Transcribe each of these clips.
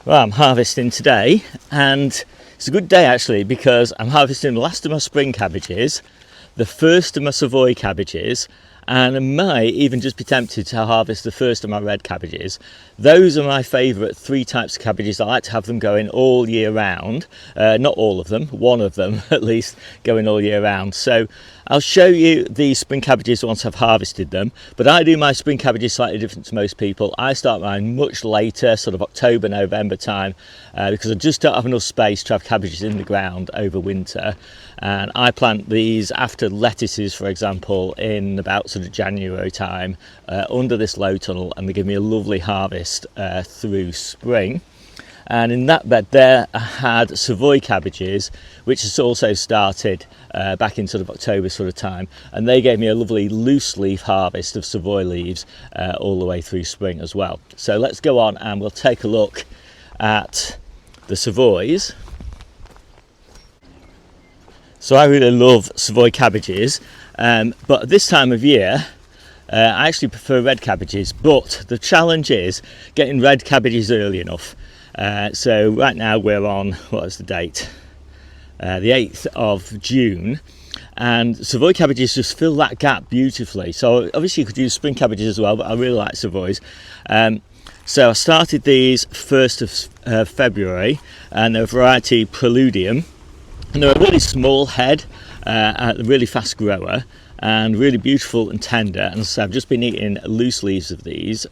Well, I'm harvesting today, and it's a good day actually because I'm harvesting the last of my spring cabbages, the first of my Savoy cabbages, and I might even just be tempted to harvest the first of my red cabbages. Those are my favourite three types of cabbages. I like to have them going all year round. Not all of them, one of them at least going all year round. So I'll show you the spring cabbages once I've harvested them, but I do my spring cabbages slightly different to most people. I start mine much later, sort of October, November time, because I just don't have enough space to have cabbages in the ground over winter. And I plant these after lettuces, for example, in about sort of January time under this low tunnel, and they give me a lovely harvest through spring. And in that bed there I had Savoy cabbages, which has also started back in sort of October sort of time, and they gave me a lovely loose leaf harvest of Savoy leaves all the way through spring as well. So let's go on and we'll take a look at the Savoys. So I really love Savoy cabbages, but at this time of year I actually prefer red cabbages, but the challenge is getting red cabbages early enough. So right now we're on, what is the date? The 8th of June, and Savoy cabbages just fill that gap beautifully. So obviously you could use spring cabbages as well, but I really like Savoys. So I started these 1st of February, and they're variety Preludium. And they're a really small head, a really fast grower, and really beautiful and tender. And so I've just been eating loose leaves of these,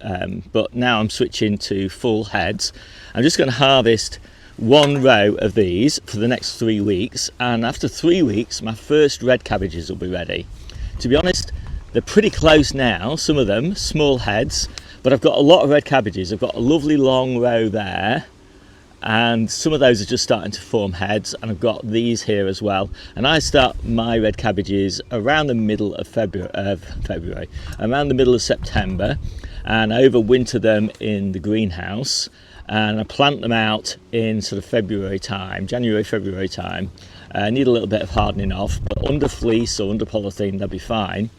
but now I'm switching to full heads. I'm just going to harvest one row of these for the next 3 weeks, and after 3 weeks my first red cabbages will be ready. To be honest, they're pretty close now, some of them small heads, but I've got a lot of red cabbages. I've got a lovely long row there, and some of those are just starting to form heads, and I've got these here as well. And I start my red cabbages around the middle of February, around the middle of September, and I overwinter them in the greenhouse, and I plant them out in sort of February time, January, February time. I need a little bit of hardening off, but under fleece or under polythene they'll be fine.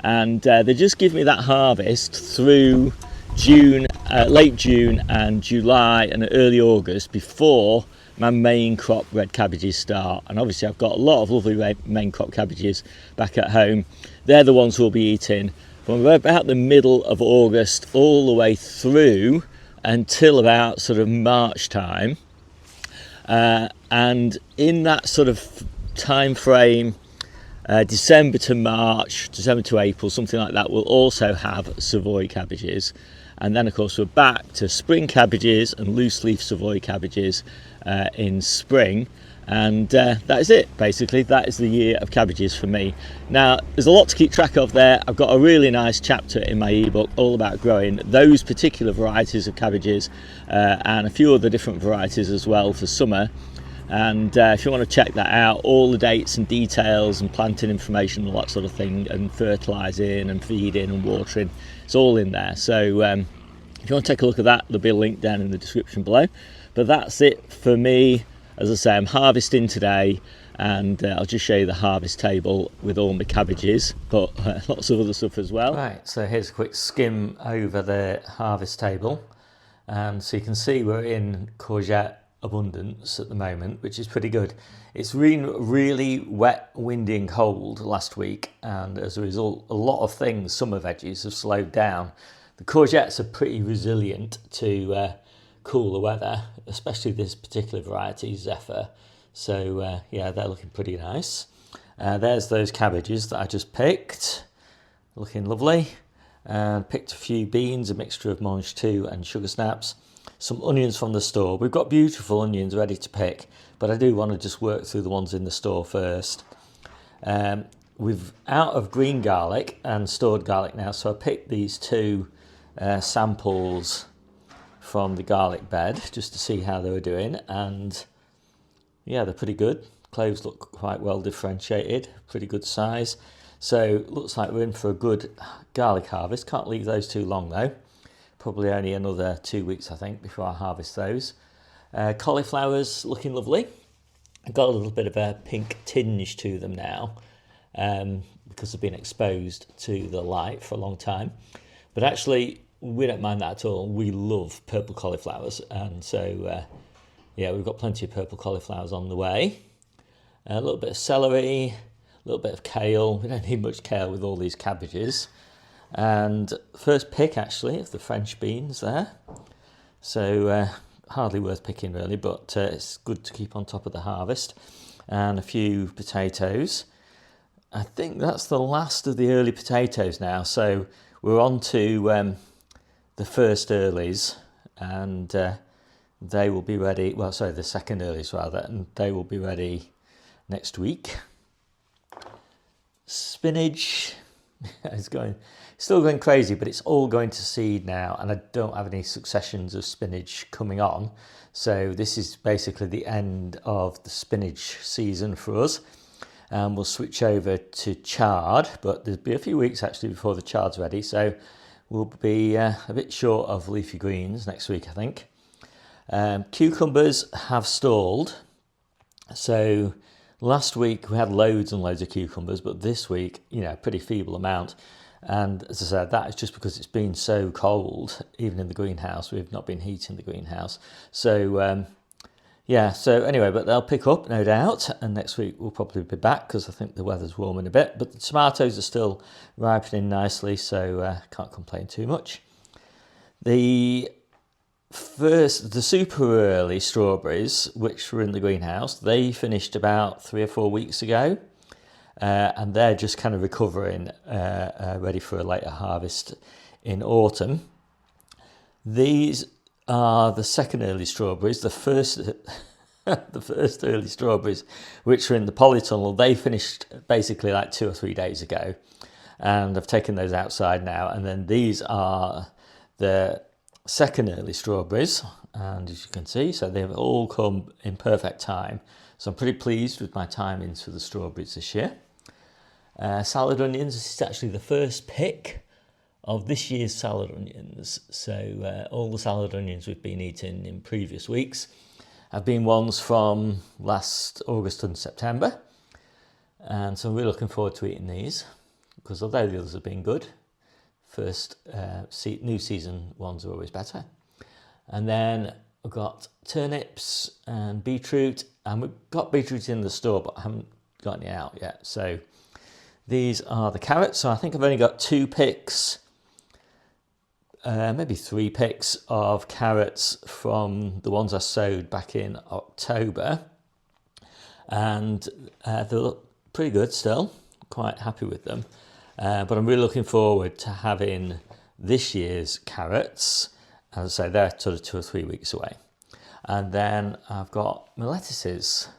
And they just give me that harvest through June, late June and July and early August before my main crop red cabbages start. And obviously I've got a lot of lovely main crop cabbages back at home. They're the ones we'll be eating from about the middle of August all the way through until about sort of March time. And in that sort of time frame, December to March, December to April, something like that, we'll also have Savoy cabbages. And then of course we're back to spring cabbages and loose leaf Savoy cabbages in spring, and that is it basically. That is the year of cabbages for me. Now there's a lot to keep track of there. I've got a really nice chapter in my ebook all about growing those particular varieties of cabbages and a few other different varieties as well for summer. And if you want to check that out, all the dates and details and planting information, all that sort of thing, and fertilising and feeding and watering, it's all in there. So if you want to take a look at that, there'll be a link down in the description below. But that's it for me. As I say, I'm harvesting today, and I'll just show you the harvest table with all my cabbages, but lots of other stuff as well. Right, so here's a quick skim over the harvest table, and so you can see we're in courgette abundance at the moment, which is pretty good. It's been really wet, windy and cold last week, and as a result a lot of things, summer veggies, have slowed down. The courgettes are pretty resilient to cooler weather, especially this particular variety, Zephyr. So yeah, they're looking pretty nice. There's those cabbages that I just picked, looking lovely. And picked a few beans, a mixture of mange tout and sugar snaps. Some onions from the store. We've got beautiful onions ready to pick, but I do want to just work through the ones in the store first. We've out of green garlic and stored garlic now, so I picked these two samples from the garlic bed just to see how they were doing, and yeah, they're pretty good. Cloves look quite well differentiated, pretty good size. So looks like we're in for a good garlic harvest. Can't leave those too long though. Probably only another 2 weeks I think before I harvest those. Cauliflowers looking lovely. I've got a little bit of a pink tinge to them now because they've been exposed to the light for a long time. But actually we don't mind that at all. We love purple cauliflowers, and so yeah, we've got plenty of purple cauliflowers on the way. A little bit of celery, a little bit of kale. We don't need much kale with all these cabbages. And first pick actually of the French beans there. So hardly worth picking really, but it's good to keep on top of the harvest. And a few potatoes. I think that's the last of the early potatoes now. So we're on to the first earlies, and they will be ready. Well, sorry, the second earlies rather, and they will be ready next week. Spinach is still going crazy, but it's all going to seed now, and I don't have any successions of spinach coming on. So this is basically the end of the spinach season for us. We'll switch over to chard, but there'll be a few weeks actually before the chard's ready. So we'll be a bit short of leafy greens next week, I think. Cucumbers have stalled. So last week we had loads and loads of cucumbers, but this week, pretty feeble amount. And as I said, that is just because it's been so cold, even in the greenhouse. We've not been heating the greenhouse. So, yeah, so anyway, but they'll pick up, no doubt. And next week we'll probably be back because I think the weather's warming a bit. But the tomatoes are still ripening nicely, so can't complain too much. The super early strawberries, which were in the greenhouse, they finished about 3 or 4 weeks ago. And they're just kind of recovering, ready for a later harvest in autumn. These are the second early strawberries. The first early strawberries, which are in the polytunnel, they finished basically like 2 or 3 days ago. And I've taken those outside now. And then these are the second early strawberries. And as you can see, so they've all come in perfect time. So I'm pretty pleased with my timings for the strawberries this year. Salad onions, this is actually the first pick of this year's salad onions. So all the salad onions we've been eating in previous weeks have been ones from last August and September. And so I'm really looking forward to eating these, because although the others have been good, first new season ones are always better. And then I've got turnips and beetroot, and we've got beetroot in the store, but I haven't got any out yet. So these are the carrots. So I think I've only got 2 picks, maybe 3 picks of carrots from the ones I sowed back in October. And they look pretty good still, quite happy with them. But I'm really looking forward to having this year's carrots. As I say, they're sort of 2 or 3 weeks away. And then I've got my lettuces.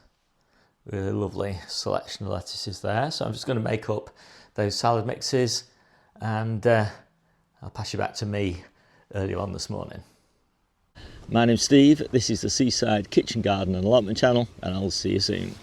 Really lovely selection of lettuces there. So I'm just going to make up those salad mixes, and I'll pass you back to me earlier on this morning. My name's Steve. This is the Seaside Kitchen Garden and Allotment channel, and I'll see you soon.